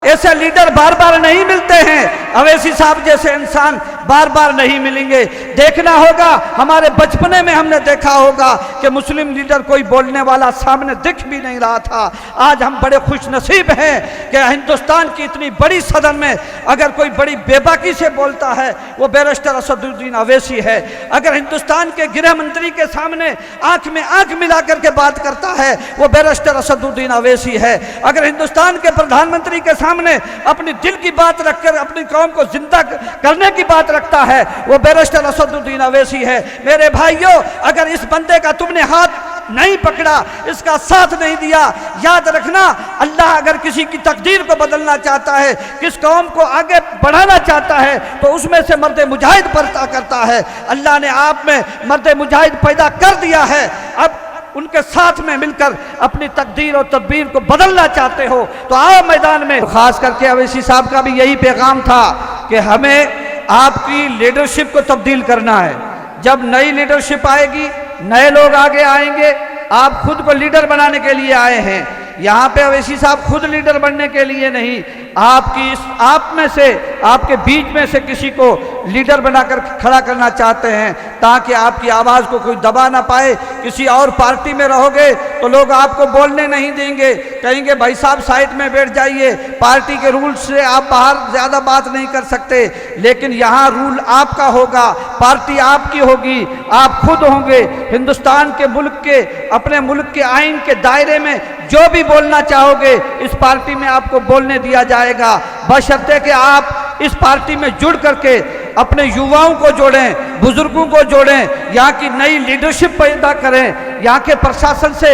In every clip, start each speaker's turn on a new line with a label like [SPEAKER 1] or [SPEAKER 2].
[SPEAKER 1] ऐसे लीडर बार बार नहीं मिलते हैं, अवैसी साहब जैसे इंसान बार बार नहीं मिलेंगे। देखना होगा, हमारे बचपने में हमने देखा होगा कि मुस्लिम लीडर कोई बोलने वाला सामने दिख भी नहीं रहा था। आज हम बड़े खुश नसीब हैं कि हिंदुस्तान की इतनी बड़ी सदन में अगर कोई बड़ी बेबाकी से बोलता है वो बैरिस्टर असदुद्दीन अवैसी है। अगर हिंदुस्तान के गृह मंत्री के सामने आंख में आंख मिला करके बात करता है वो बैरिस्टर असदुद्दीन अवैसी है। अगर हिंदुस्तान के प्रधानमंत्री के सामने अपनी दिल की बात रखकर अपनी कौम को जिंदा करने की बात रखता है वो बैरिस्टर असदुद्दीन अवैसी है। मेरे भाइयों, अगर इस बंदे का तुमने हाथ नहीं पकड़ा, इसका साथ नहीं दिया, याद रखना अल्लाह अगर किसी की तकदीर को बदलना चाहता है, किस कौम को आगे बढ़ाना चाहता है तो उसमें से मर्द मुजाहिद पैदा करता है। अल्लाह ने आप में मर्द मुजाहिद पैदा कर दिया है। अब उनके साथ में मिलकर अपनी तकदीर और तदबीर को बदलना चाहते हो तो आओ मैदान में। खास करके अवैसी साहब का भी यही पैगाम था कि हमें आपकी लीडरशिप को तब्दील करना है। जब नई लीडरशिप आएगी, नए लोग आगे आएंगे, आप खुद को लीडर बनाने के लिए आए हैं। यहाँ पे अवैसी साहब खुद लीडर बनने के लिए नहीं, आप में से, आपके बीच में से किसी को लीडर बनाकर खड़ा करना चाहते हैं ताकि आपकी आवाज़ को कोई दबा ना पाए। किसी और पार्टी में रहोगे तो लोग आपको बोलने नहीं देंगे, कहेंगे भाई साहब साइड में बैठ जाइए, पार्टी के रूल से आप बाहर ज़्यादा बात नहीं कर सकते। लेकिन यहाँ रूल आपका होगा, पार्टी आपकी होगी, आप खुद होंगे। हिंदुस्तान के मुल्क के, अपने मुल्क के आइन के दायरे में जो भी बोलना चाहोगे इस पार्टी में आपको बोलने दिया जाएगा, बशर्ते कि आप इस पार्टी में जुड़ करके अपने युवाओं को जोड़ें, बुजुर्गों को जोड़ें, यहाँ की नई लीडरशिप पैदा करें, यहाँ के प्रशासन से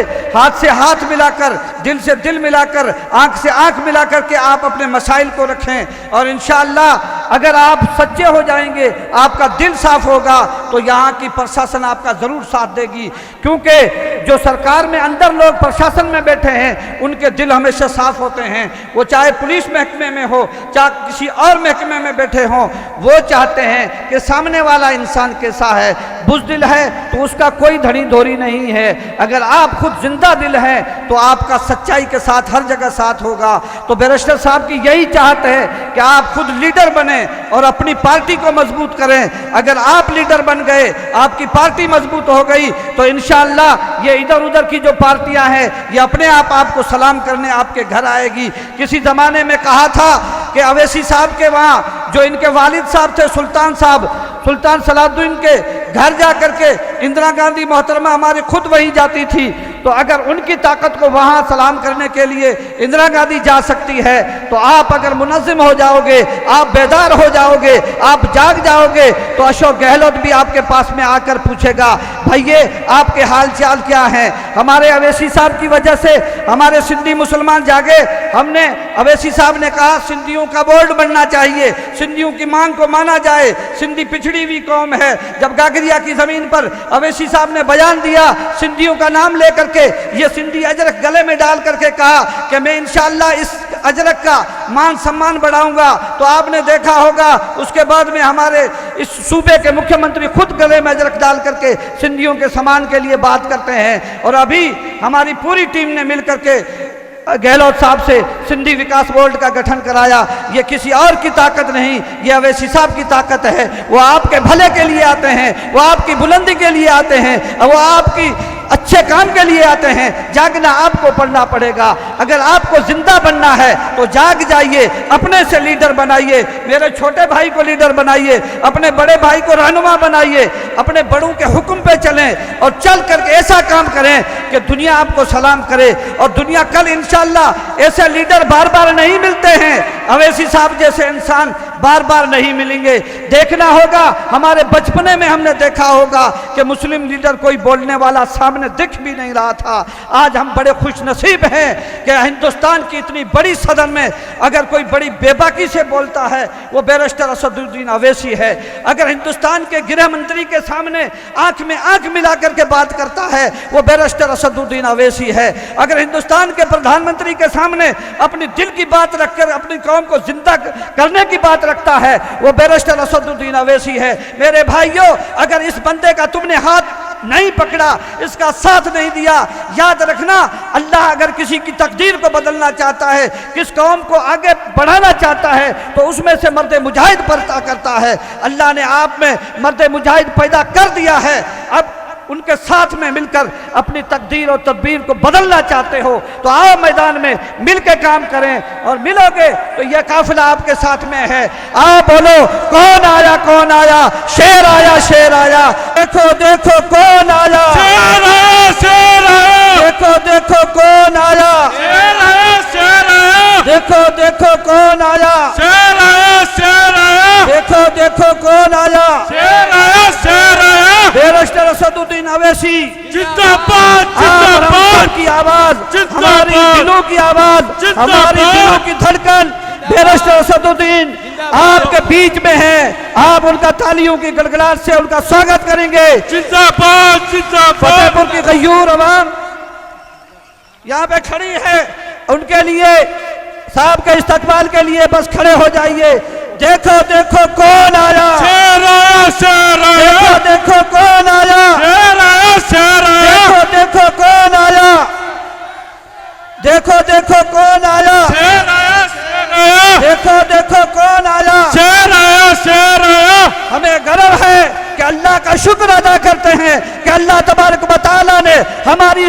[SPEAKER 1] हाथ मिलाकर, दिल से दिल मिलाकर, आंख से आंख मिलाकर के आप अपने मसाइल को रखें। और इंशाअल्लाह अगर आप सच्चे हो जाएंगे, आपका दिल साफ होगा तो यहाँ की प्रशासन आपका ज़रूर साथ देगी। क्योंकि जो सरकार में अंदर लोग प्रशासन में बैठे हैं उनके दिल हमेशा साफ होते हैं। वो चाहे पुलिस महकमे में हो, चाहे किसी और महकमे में बैठे हों, वो चाहते हैं कि सामने वाला इंसान कैसा है, बुज़दिल है तो उसका कोई धड़ी धोरी नहीं है। अगर आप खुद जिंदा दिल हैं तो आपका सच्चाई के साथ हर जगह साथ होगा। तो बैरिस्टर साहब की यही चाहत है कि आप खुद लीडर बने और अपनी पार्टी को मजबूत करें। अगर आप लीडर बन गए, आपकी पार्टी मजबूत हो गई तो इंशाअल्लाह ये इधर उधर की जो पार्टियां हैं ये अपने आप आपको सलाम करने आपके घर आएगी। किसी ज़माने में कहा था कि अवैसी साहब के वहाँ जो इनके वालिद साहब थे सुल्तान सलाहुद्दीन के घर जा करके इंदिरा गांधी मोहतरमा हमारे खुद वहीं जाती थी। तो अगर उनकी ताकत को वहाँ सलाम करने के लिए इंदिरा गांधी जा सकती है तो आप अगर मुनज़्ज़िम हो जाओगे, आप बेदार हो जाओगे, आप जाग जाओगे तो अशोक गहलोत भी आपके पास में आकर पूछेगा भैया आपके हाल चाल क्या हैं। हमारे अवैसी साहब की वजह से हमारे सिंधी मुसलमान जागे। हमने अवैसी साहब ने कहा सिंधियों का बोर्ड बनना चाहिए, सिंधियों की मांग को माना जाए, सिंधी पिछड़ी हुई कौम है। जब गागरिया की ज़मीन पर अवैसी साहब ने बयान दिया, सिंधियों का नाम लेकर ये सिंधी अजरक गले में डाल करके कहा कि मैं इंशाअल्लाह इस अजरक का मान सम्मान बढ़ाऊंगा, तो आपने देखा होगा उसके बाद में हमारे इस सूबे के मुख्यमंत्री खुद गले में अजरक डाल करके सिंधियों के सम्मान के लिए बात करते हैं। और अभी हमारी पूरी टीम ने मिलकर के गहलोत साहब से सिंधी विकास बोर्ड का गठन कराया। ये किसी और की ताकत नहीं, ये अवैसी साहब की ताकत है। वो आपके भले के लिए आते हैं, वो आपकी बुलंदी के लिए आते हैं, वो आपकी अच्छे काम के लिए आते हैं। जागना आपको पड़ना पड़ेगा। अगर आपको जिंदा बनना है तो जाग जाइए, अपने से लीडर बनाइए, मेरे छोटे भाई को लीडर बनाइए, अपने बड़े भाई को रहनुमा बनाइए, अपने बड़ों के हुक्म पे चलें और चल करके ऐसा काम करें कि दुनिया आपको सलाम करे। और दुनिया कल इंशाअल्लाह ऐसे लीडर बार बार नहीं मिलते हैं, अवैसी साहब जैसे इंसान बार बार नहीं मिलेंगे। देखना होगा, हमारे बचपने में हमने देखा होगा कि मुस्लिम लीडर कोई बोलने वाला सामने दिख भी नहीं रहा था। आज हम बड़े खुश नसीब हैं कि हिंदुस्तान की इतनी बड़ी सदन में अगर कोई बड़ी बेबाकी से बोलता है वो बैरिस्टर असदुद्दीन अवैसी है। अगर हिंदुस्तान के गृह मंत्री के सामने आंख में आंख मिला करके बात करता है वो बैरिस्टर असदुद्दीन अवैसी है। अगर हिंदुस्तान के प्रधानमंत्री के सामने अपनी दिल की बात रखकर अपनी कौम को जिंदा करने की बात रखता है वो बैरिस्टर असदुद्दीन अवैसी है। मेरे भाइयों, अगर इस बंदे का तुमने हाथ नहीं पकड़ा, इसका साथ नहीं दिया। याद रखना, अल्लाह अगर किसी की तकदीर को बदलना चाहता है, किस कौम को आगे बढ़ाना चाहता है, तो उसमें से मर्द मुजाहिद पैदा करता है। अल्लाह ने आप में मर्द मुजाहिद पैदा कर दिया है। अब उनके साथ में मिलकर अपनी तकदीर और तदबीर को बदलना चाहते हो तो आओ मैदान में मिल के काम करें, और मिलोगे तो यह काफिला आपके साथ में है। आओ बोलो, कौन आया कौन आया, शेर आया शेर आया, देखो देखो कौन आया,
[SPEAKER 2] शेर आया शेर आया,
[SPEAKER 1] देखो देखो कौन आया,
[SPEAKER 2] शेर आया शेर आया,
[SPEAKER 1] देखो देखो कौन आया,
[SPEAKER 2] शेर आया शेर आया,
[SPEAKER 1] देखो देखो कौन आया,
[SPEAKER 2] शेर आया शेर आया।
[SPEAKER 1] बैरिस्टर असदुद्दीन अवैसी
[SPEAKER 2] जिंदाबाद
[SPEAKER 1] आवाम
[SPEAKER 2] जिंदाबाद
[SPEAKER 1] की आवाज,
[SPEAKER 2] जिंदाबाद,
[SPEAKER 1] हमारी दिलों की आवाज,
[SPEAKER 2] जिंदाबाद,
[SPEAKER 1] हमारी दिलों की धड़कन बैरिस्टर असदुद्दीन आपके बीच में है। आप उनका तालियों की गड़गड़ाहट से उनका स्वागत करेंगे।
[SPEAKER 2] जिंदाबाद जिंदाबाद।
[SPEAKER 1] फतेहपुर की गयूर अवाम यहाँ पे खड़ी है, उनके लिए साहब के इस्तकबाल के लिए बस खड़े हो जाइए। देखो देखो कौन आया,
[SPEAKER 2] शेर आया शेर आया,
[SPEAKER 1] देखो देखो कौन आया,
[SPEAKER 2] शेर आया शेर आया,
[SPEAKER 1] देखो देखो कौन आया, देखो देखो कौन आया,
[SPEAKER 2] शेर आया शेर आया,
[SPEAKER 1] देखो देखो कौन आया,
[SPEAKER 2] शेर आया शेर आया।
[SPEAKER 1] हमें गर्व है कि अल्लाह का शुक्र अदा करते हैं कि अल्लाह तबारक व तआला ने हमारी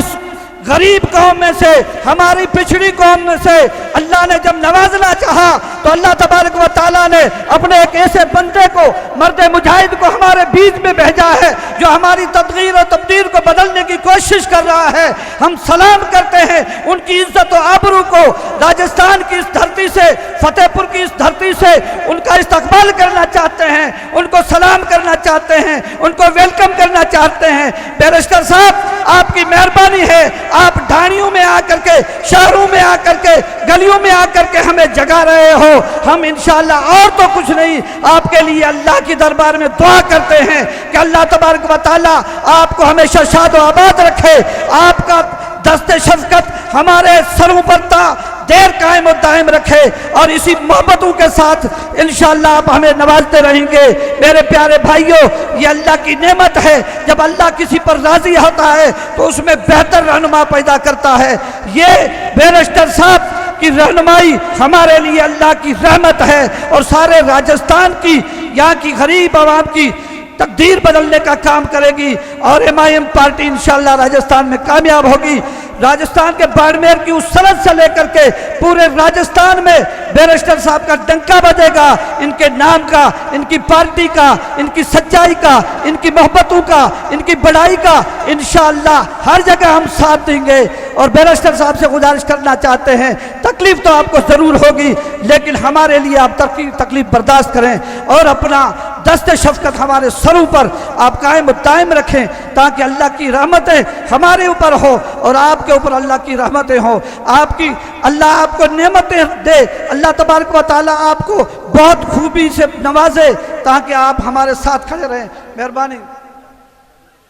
[SPEAKER 1] गरीब कौम में से, हमारी पिछड़ी कौम में से अल्लाह ने जब नवाजना चाहा तो अल्लाह तबारक व तआला ने अपने एक ऐसे बंदे को, मर्द मुजाहिद को हमारे बीच में भेजा है जो हमारी तदगीर और तब्दील को बदलने की कोशिश कर रहा है। हम सलाम करते हैं उनकी इज्जत और आबरू को। राजस्थान की इस धरती से, फतेहपुर की इस धरती से उनका इस्तकबाल करना चाहते हैं, उनको सलाम करना चाहते हैं, उनको वेलकम करना चाहते हैं। बैरिस्टर साहब, आपकी मेहरबानी है, आप ढाणियों में आकर के, शहरों में आकर के, गलियों में आकर के हमें जगा रहे हो। हम इंशाअल्लाह और तो कुछ नहीं, आपके लिए अल्लाह की दरबार में दुआ करते हैं कि अल्लाह तबारक व तआला आपको हमेशा शाद व आबाद रखे, आपका दस्ते शफ़क़त हमारे सरों पर देर कायम और दायम रखे, और इसी मोहब्बतों के साथ इंशाअल्लाह आप हमें नवाजते रहेंगे। मेरे प्यारे भाइयों, ये अल्लाह की नेमत है। जब अल्लाह किसी पर राजी होता है तो उसमें बेहतर रहनुमा पैदा करता है। ये बैरिस्टर साहब की रहनुमाई हमारे लिए अल्लाह की रहमत है, और सारे राजस्थान की, यहाँ की गरीब आवाम की तकदीर बदलने का काम करेगी, और MIM पार्टी इंशाअल्लाह राजस्थान में कामयाब होगी। राजस्थान के बाड़मेर की उस सरहद से लेकर के पूरे राजस्थान में बैरिस्टर साहब का डंका बजेगा, इनके नाम का, इनकी पार्टी का, इनकी सच्चाई का, इनकी मोहब्बतों का, इनकी बड़ाई का इंशाअल्लाह हर जगह हम साथ देंगे। और बैरिस्टर साहब से गुजारिश करना चाहते हैं, तकलीफ तो आपको ज़रूर होगी, लेकिन हमारे लिए आप तकलीफ बर्दाश्त करें, और अपना दस्ते शफ़क़त हमारे सरों पर आप कायम दायम रखें, ताकि अल्लाह की रहमतें हमारे ऊपर हो और आपके ऊपर अल्लाह की रहमतें हो। आपकी अल्लाह आपको नेमतें दे, अल्लाह तबारक व तआला आपको बहुत खूबी से नवाजे, ताकि आप हमारे साथ खड़े रहें। मेहरबानी।